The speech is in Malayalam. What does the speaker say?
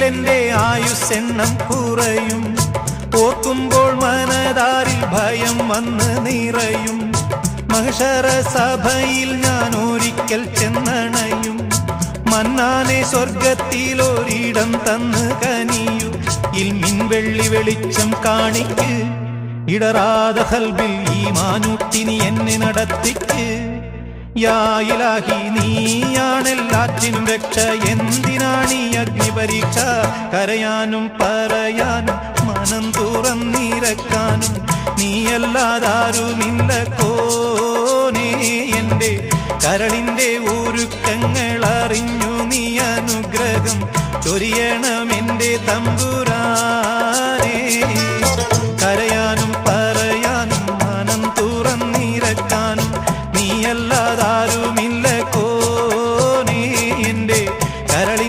എന്റെ ആയുസ്സെണ്ണം കുറയും. ഓർക്കുമ്പോൾ മനതാരിൽ ഭയം വന്ന് നിറയും. മഹ്ശറ സഭയിൽ ഞാൻ ഒരിക്കൽ ചെന്നണയും. മന്നാനെ സ്വർഗത്തിലൊരിടം തന്ന് കനിയു. ഇൽമിൻ വെള്ളി വെളിച്ചം കാണിക്ക്. ഇടറാത ഖൽബിൽ ഈമാനൂട്ടിനി എന്നെ നടത്തിക്ക്. യാ ഇലാഹി നീയാണെല്ലാറ്റിനും രക്ഷ. എന്തിനാണീ അഗ്നിപരീക്ഷ? കരയാനും പറയാനും മനം തുറന്നിരക്കാനും നീയല്ലാതാരുമില്ല കോനേ. എന്റെ കരളിന്റെ ഒരുക്കങ്ങൾ അറിഞ്ഞു നീ അനുഗ്രഹം ചൊരിയണം എന്റെ തമ്പുരാ.